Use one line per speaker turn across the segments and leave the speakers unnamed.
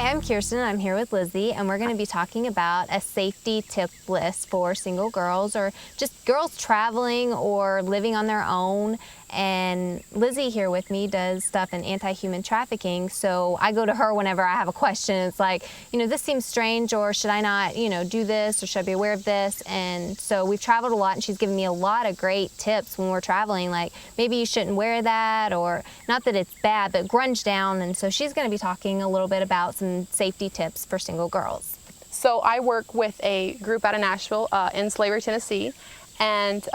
Hi, I'm Kirsten. I'm here with Lizzie, and we're going to be talking about a safety tip list for single girls or just girls traveling or living on their own. And Lizzie here with me does stuff in anti-human trafficking, so I go to her whenever I have a question. It's like, this seems strange, or should I not, do this, or should I be aware of this? And so we've traveled a lot, and she's given me a lot of great tips when we're traveling, like maybe you shouldn't wear that, or not that it's bad, but grunge down. And so she's going to be talking a little bit about some safety tips for single girls.
So I work with a group out of Nashville in Slavery, Tennessee, and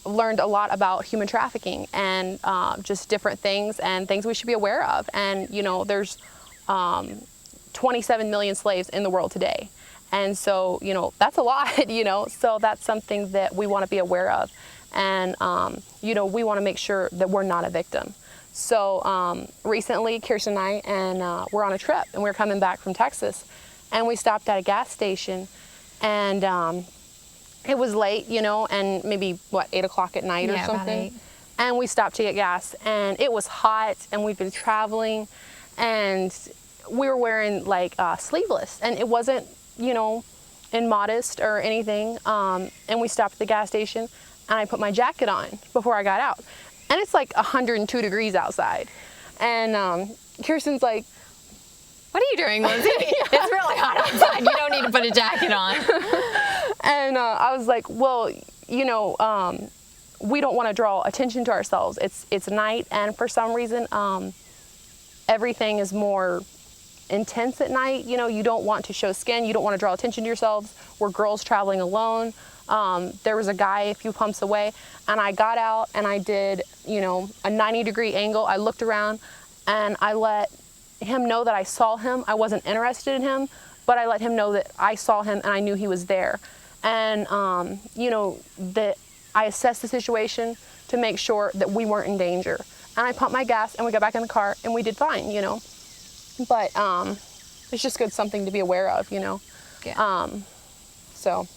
learned a lot about human trafficking and just different things and things we should be aware of. And there's 27 million slaves in the world today, and so that's a lot. So that's something that we want to be aware of, and we want to make sure that we're not a victim. So recently, Kirsten and I we're on a trip, and we're coming back from Texas, and we stopped at a gas station, and it was late, and maybe 8 o'clock at night or something. And we stopped to get gas, and it was hot, and we'd been traveling, and we were wearing like sleeveless, and it wasn't, immodest or anything. And we stopped at the gas station, and I put my jacket on before I got out, and it's like 102 degrees outside, and Kirsten's like,
"What are you doing, Lizzie? It's really hot outside. You don't need to put a jacket on."
And I was like, well, we don't want to draw attention to ourselves. It's night, and for some reason, everything is more intense at night. You don't want to show skin. You don't want to draw attention to yourselves. We're girls traveling alone. There was a guy a few pumps away, and I got out, and I did, a 90-degree angle. I looked around, and I let him know that I saw him. I wasn't interested in him, but I let him know that I saw him and I knew he was there. And, that I assessed the situation to make sure that we weren't in danger. And I pumped my gas, and we got back in the car, and we did fine, But it's just good, something to be aware of,
Yeah.
So.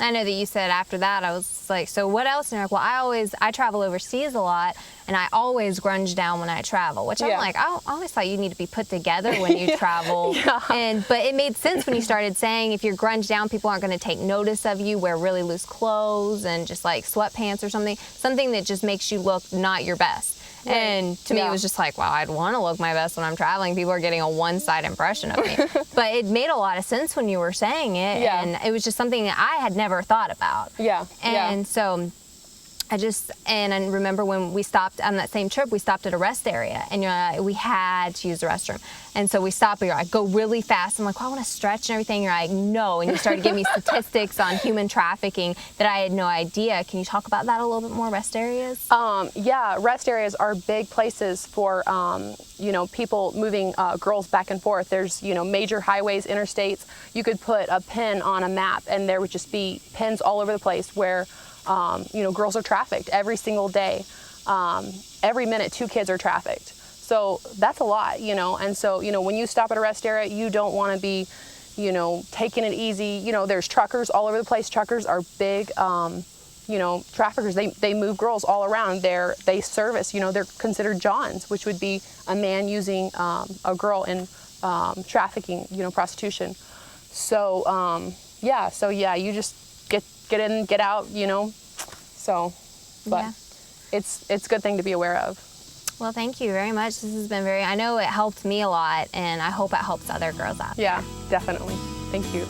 I know that you said after that, I was like, so what else? And you're like, well, I travel overseas a lot, and I always grunge down when I travel, which I'm like, I always thought you need to be put together when you travel. But it made sense when you started saying if you're grunge down, people aren't going to take notice of you, wear really loose clothes and just like sweatpants or something that just makes you look not your best. Right. And to me, it was just like, wow, I'd want to look my best when I'm traveling. People are getting a one-side impression of me. But it made a lot of sense when you were saying it. Yeah. And it was just something that I had never thought about. Yeah. And so I remember when we stopped on that same trip, we stopped at a rest area, and we had to use the restroom. And so we stopped, and you're like, go really fast. I'm like, well, I want to stretch and everything. You're like, no. And you started giving me statistics on human trafficking that I had no idea. Can you talk about that a little bit more, rest areas?
Yeah, rest areas are big places for, people moving girls back and forth. There's, major highways, interstates. You could put a pin on a map, and there would just be pins all over the place where girls are trafficked every single day. Every minute, 2 kids are trafficked. So that's a lot, and so, when you stop at a rest area, you don't want to be, taking it easy. There's truckers all over the place. Truckers are big, traffickers. They move girls all around. They service, they're considered Johns, which would be a man using a girl in trafficking, prostitution. So, you just get in, get out, so, but it's a good thing to be aware of.
Well, thank you very much. This has been I know it helped me a lot, and I hope it helps other girls out there.
Yeah, definitely. Thank you.